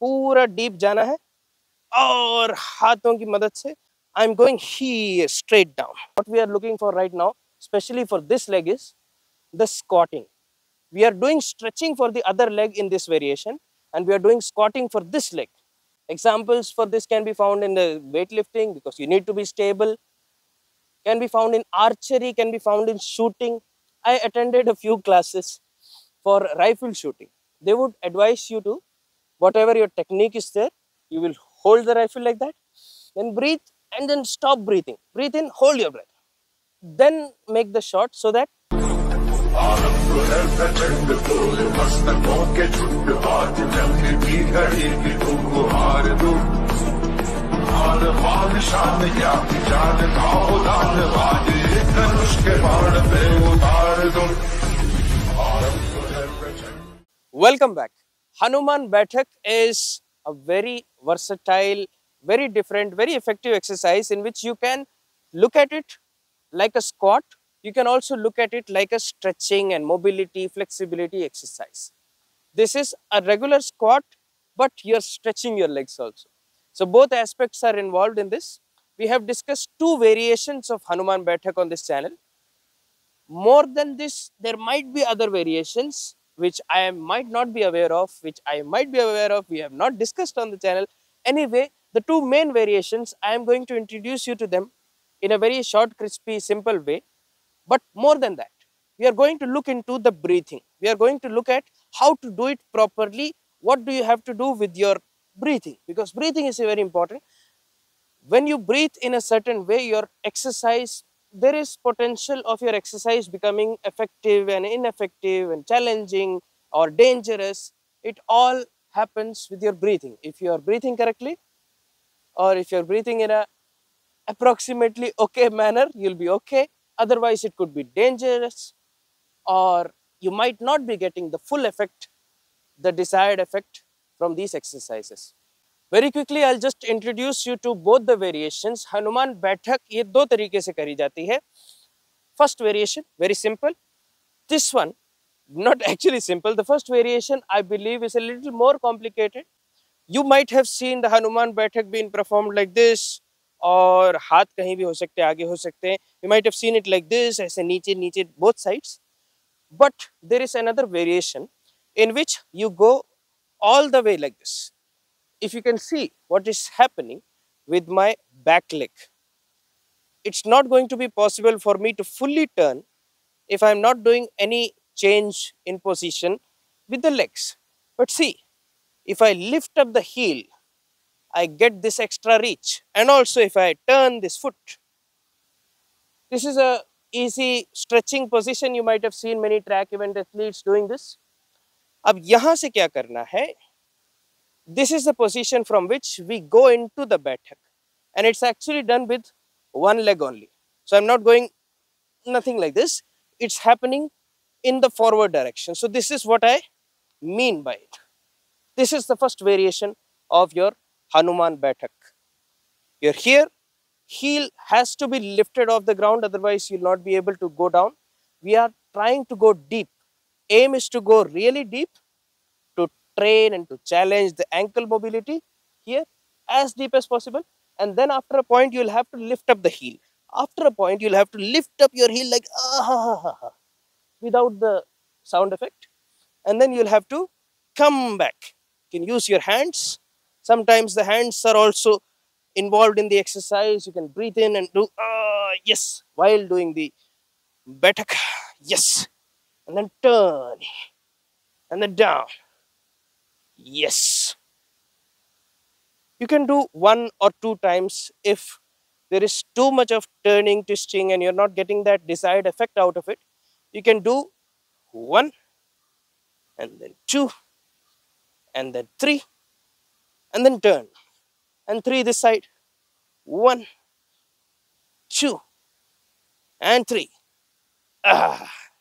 पूरा डीप जाना है और हाथों की मदद से I am going here straight down. What we are looking for right now, especially for this leg, is the squatting. We are doing stretching for the other leg in this variation, and we are doing squatting for this leg. Examples for this can be found in the weightlifting, because you need to be stable, can be found in archery, can be found in shooting. I attended a few classes for rifle shooting. They would advise you to, whatever your technique is there, you will hold the rifle like that, then breathe and then stop breathing. Breathe in, hold your breath. Then make the shot so that welcome back. Hanuman Baithak is a very versatile, very different, very effective exercise in which you can look at it like a squat. You can also look at it like a stretching and mobility, flexibility exercise. This is a regular squat, but you're stretching your legs also. So both aspects are involved in this. We have discussed two variations of Hanuman Baithak on this channel. More than this, there might be other variations which I might not be aware of, which I might be aware of, we have not discussed on the channel. Anyway, the two main variations, I am going to introduce you to them in a very short, crispy, simple way. But more than that, we are going to look into the breathing. We are going to look at how to do it properly. What do you have to do with your breathing? Because breathing is very important. When you breathe in a certain way, your exercise, there is potential of your exercise becoming effective and ineffective and challenging or dangerous. It all happens with your breathing. If you are breathing correctly, or if you're breathing in a approximately okay manner, you'll be okay. Otherwise, it could be dangerous, or you might not be getting the full effect, the desired effect from these exercises. Very quickly, I'll just introduce you to both the variations. Hanuman Baithak ये दो तरीके से करी जाती है. First variation, very simple. This one, not actually simple. The first variation, I believe, is a little more complicated. You might have seen the Hanuman Baithak being performed like this, और हाथ कहीं भी हो सकते हैं, आगे हो सकते हैं. You might have seen it like this, ऐसे नीचे नीचे both sides. But there is another variation in which you go all the way like this. If you can see what is happening with my back leg, it's not going to be possible for me to fully turn if I'm not doing any change in position with the legs. But see, if I lift up the heel, I get this extra reach. And also if I turn this foot, this is a easy stretching position. You might have seen many track event athletes doing this. अब यहाँ से क्या करना है? This is the position from which we go into the Baithak, and it's actually done with one leg only. So I'm not going nothing like this. It's happening in the forward direction. So this is what I mean by it. This is the first variation of your Hanuman Baithak. You're here, heel has to be lifted off the ground, otherwise you'll not be able to go down. We are trying to go deep. Aim is to go really deep, to train and to challenge the ankle mobility here as deep as possible. And then after a point, you'll have to lift up the heel. After a point, you'll have to lift up your heel like without the sound effect. And then you'll have to come back. You can use your hands. Sometimes the hands are also involved in the exercise. You can breathe in and do yes while doing the Baithak. Yes. And then turn. And then down. Yes. You can do 1 or 2 times. If there is too much of turning, twisting, and you're not getting that desired effect out of it, you can do 1, and then 2, and then 3, and then turn. And 3 this side. 1, 2, and 3.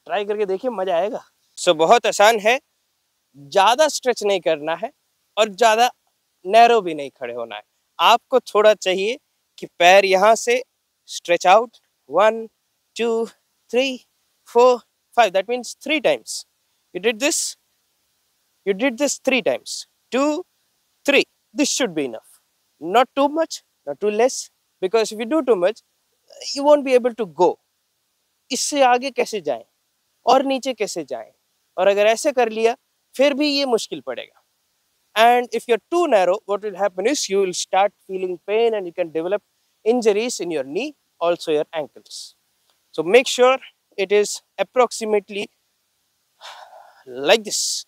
Try करके देखिए, मजा आएगा. सो बहुत आसान है. ज्यादा stretch नहीं करना है और ज्यादा नैरो भी नहीं खड़े होना है. आपको थोड़ा चाहिए कि पैर यहां से stretch out. 1, 2, 3, 4, 5. That means 3 times. You did this 3 times. 2, 3. This should be enough. Not too much, not too less. Because if you do too much, you won't be able to go. इससे आगे कैसे जाएं और नीचे कैसे जाएं, और अगर ऐसे कर लिया फिर भी ये मुश्किल पड़ेगा. And if you're too narrow, what will happen is you will start feeling pain and you can develop injuries in your knee, also your ankles. So make sure it is approximately like this.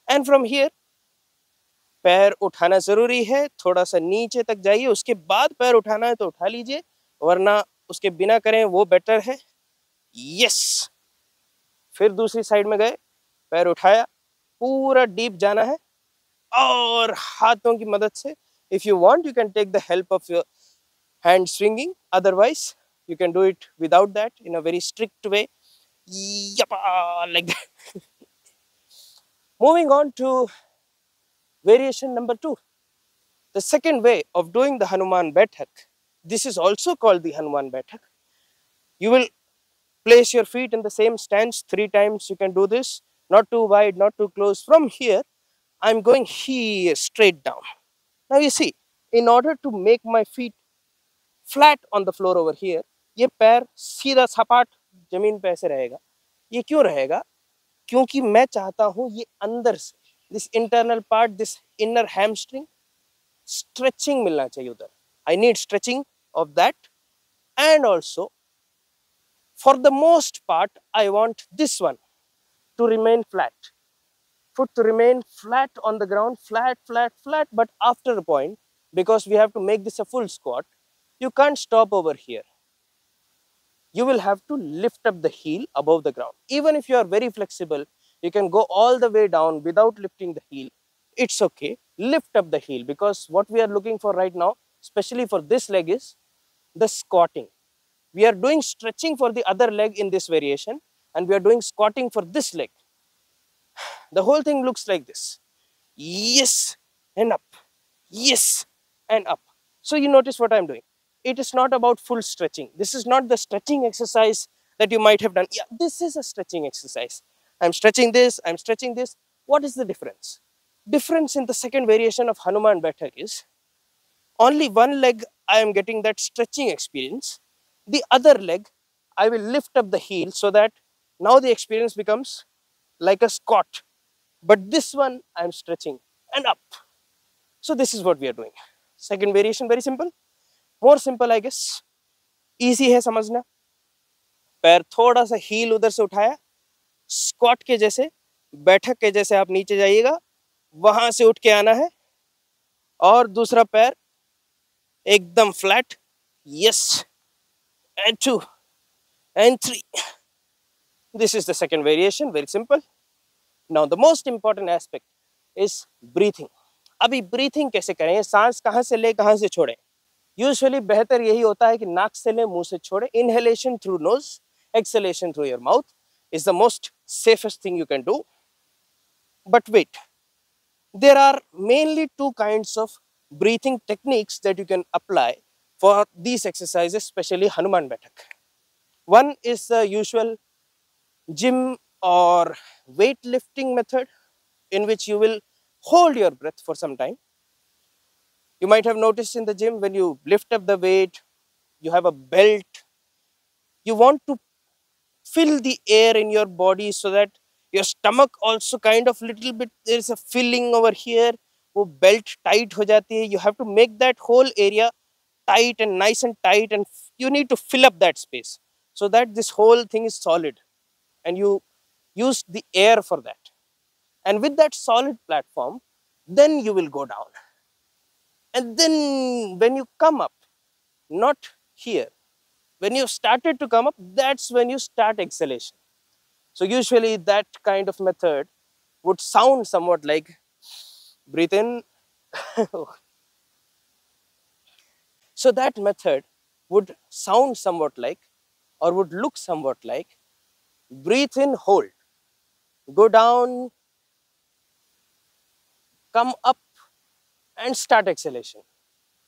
And from here, पैर उठाना जरूरी है, थोड़ा सा नीचे तक जाइए, उसके बाद पैर उठाना है तो उठा लीजिए, वरना उसके बिना करें वो बेटर है. यस. फिर दूसरी साइड में गए, पैर उठाया, पूरा डीप जाना है, और हाथों की मदद से, if you want you can take the help of your hand swinging, otherwise you can do it without that in a very strict way. Yappa, like that. Moving on to variation number 2, the second way of doing the Hanuman Baithak. This is also called the Hanuman Baithak. You will place your feet in the same stance 3 times. You can do this, not too wide, not too close. From here, I'm going here straight down. Now you see, in order to make my feet flat on the floor over here, ये पैर सीधा सपाट जमीन पे ऐसे रहेगा. ये क्यों रहेगा? क्योंकि मैं चाहता हूँ ये अंदर से, this internal part, this inner hamstring, stretching मिलना चाहिए उधर. I need stretching of that, and also for the most part I want this one to remain flat. Foot to remain flat on the ground, flat, flat, flat. But after a point, because we have to make this a full squat, you can't stop over here. You will have to lift up the heel above the ground. Even if you are very flexible, you can go all the way down without lifting the heel. It's okay. Lift up the heel, because what we are looking for right now, especially for this leg, is the squatting. We are doing stretching for the other leg in this variation, and we are doing squatting for this leg. The whole thing looks like this. Yes, and up. Yes, and up. So you notice what I'm doing. It is not about full stretching. This is not the stretching exercise that you might have done. Yeah, this is a stretching exercise. I'm stretching this, I'm stretching this. What is the difference? Difference in the second variation of Hanuman Baithak is only one leg I am getting that stretching experience. The other leg, I will lift up the heel so that now the experience becomes like a squat. But this one, I am stretching and up. So this is what we are doing. Second variation, very simple. More simple, I guess. Easy है समझना. पैर थोड़ा सा heel उधर से उठाया, squat के जैसे, बैठक के जैसे आप नीचे जाइएगा, वहां से उठ के आना है, और दूसरा पैर एकदम flat. Yes, and 2, and 3. This is the second variation, very simple. Now the most important aspect is breathing. अभी breathing कैसे करें? सांस कहाँ से ले, कहाँ से छोड़ें? Usually बेहतर यही होता है कि नाक से ले, मुंह से छोड़े. Inhalation through nose, exhalation through your mouth is the most safest thing you can do. But wait, there are mainly 2 kinds of breathing techniques that you can apply for these exercises, especially Hanuman Baithak. One is the usual gym or weightlifting method, in which you will hold your breath for some time. You might have noticed in the gym, when you lift up the weight, you have a belt. You want to fill the air in your body so that your stomach also kind of little bit, there is a filling over here. वो belt tight हो जाती है. You have to make that whole area tight and nice and tight, and you need to fill up that space so that this whole thing is solid, and you use the air for that. And with that solid platform, then you will go down. And then when you come up, not here, when you started to come up, that's when you start exhalation. So usually that kind of method would sound somewhat like breathe in. So that method would sound somewhat like, or would look somewhat like, breathe in, hold, go down, come up, and start exhalation.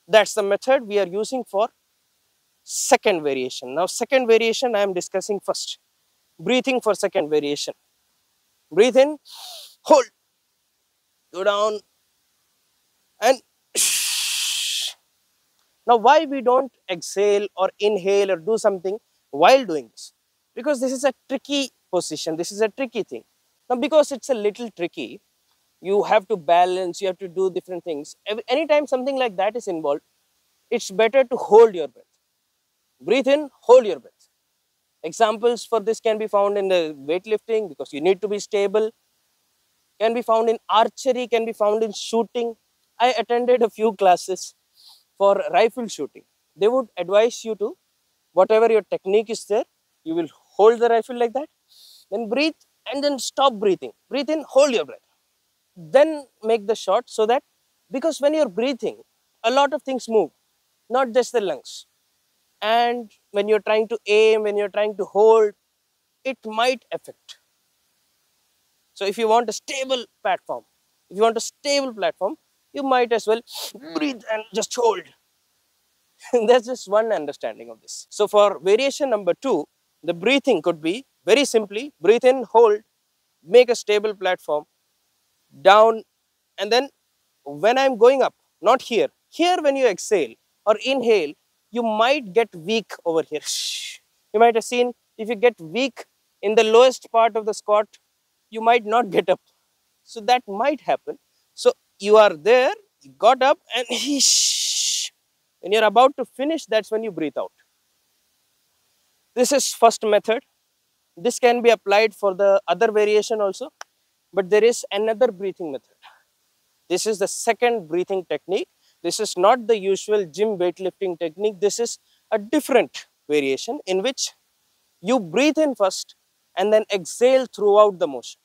That's the method we are using for second variation. Now second variation I am discussing first. Breathing for second variation. Breathe in, hold, go down, and now why we don't exhale or inhale or do something while doing this? Because this is a tricky position, this is a tricky thing. Now because it's a little tricky, you have to balance, you have to do different things. Anytime something like that is involved, it's better to hold your breath. Breathe in, hold your breath. Examples for this can be found in the weightlifting, because you need to be stable, can be found in archery, can be found in shooting. I attended a few classes for rifle shooting. They would advise you to, whatever your technique is there, you will hold the rifle like that, then breathe and then stop breathing. Breathe in, hold your breath. Then make the shot, so that, because when you're breathing, a lot of things move, not just the lungs. And when you're trying to aim, when you're trying to hold, it might affect. So if you want a stable platform, you might as well breathe and just hold. That's just one understanding of this. So for variation number 2, the breathing could be very simply breathe in, hold, make a stable platform, down, and then when I'm going up, not here. Here when you exhale or inhale, you might get weak over here. You might have seen, if you get weak in the lowest part of the squat, you might not get up. So that might happen. So you are there, you got up, and when you're about to finish, that's when you breathe out. This is first method. This can be applied for the other variation also, but there is another breathing method. This is the second breathing technique. This is not the usual gym weightlifting technique. This is a different variation in which you breathe in first and then exhale throughout the motion.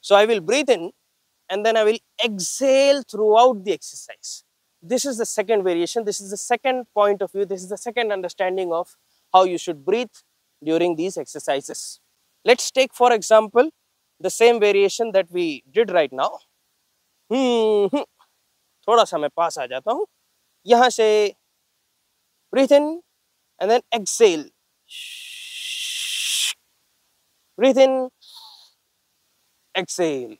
So I will breathe in and then I will exhale throughout the exercise. This is the second variation. This is the second point of view. This is the second understanding of how you should breathe during these exercises. Let's take, for example, the same variation that we did right now. थोड़ा सा मैं पास आ जाता हूँ. यहाँ से breathe in and then exhale. Breathe in, exhale.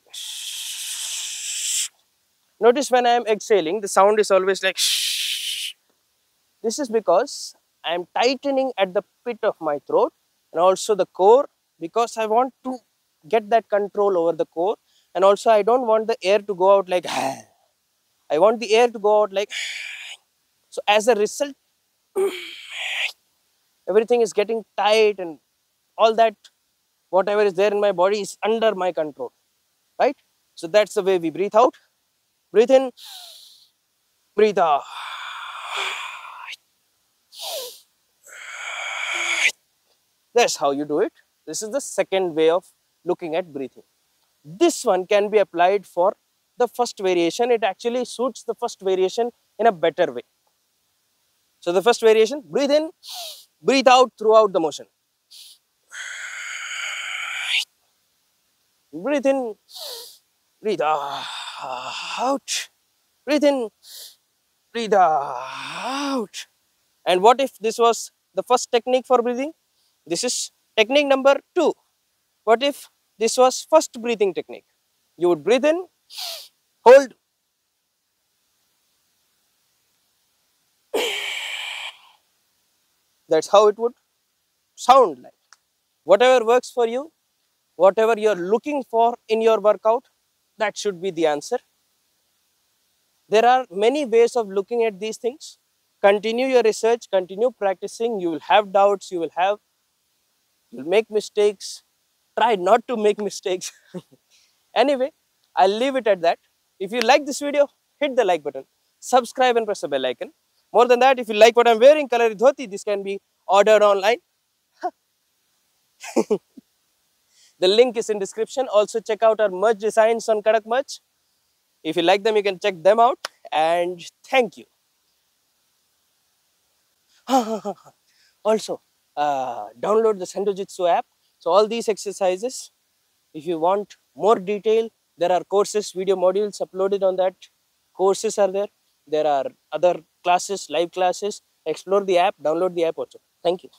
Notice when I am exhaling, the sound is always like shh. This is because I am tightening at the pit of my throat and also the core, because I want to get that control over the core, and also I don't want the air to go out like I want the air to go out like. So as a result, everything is getting tight and all that, whatever is there in my body is under my control, right? So that's the way we breathe out. Breathe in, breathe out. That's how you do it. This is the second way of looking at breathing. This one can be applied for the first variation. It actually suits the first variation in a better way. So the first variation, breathe in, breathe out throughout the motion. Breathe in, breathe out. Breathe in, breathe out. And what if this was the first technique for breathing? This is technique number 2. What if this was first breathing technique? You would breathe in, hold, that's how it would sound like. Whatever works for you, whatever you're looking for in your workout, that should be the answer. There are many ways of looking at these things. Continue your research, continue practicing. You will have doubts, you'll make mistakes. Try not to make mistakes. Anyway, I'll leave it at that. If you like this video, hit the like button, subscribe and press the bell icon. More than that, if you like what I'm wearing, Kalari Dhoti, this can be ordered online. The link is in description. Also check out our merch designs on Kadak Merch. If you like them, you can check them out. And thank you. Also, download the Sentojitsu app. So all these exercises, if you want more detail, there are courses, video modules uploaded on that. Courses are there. There are other classes, live classes. Explore the app, download the app also. Thank you.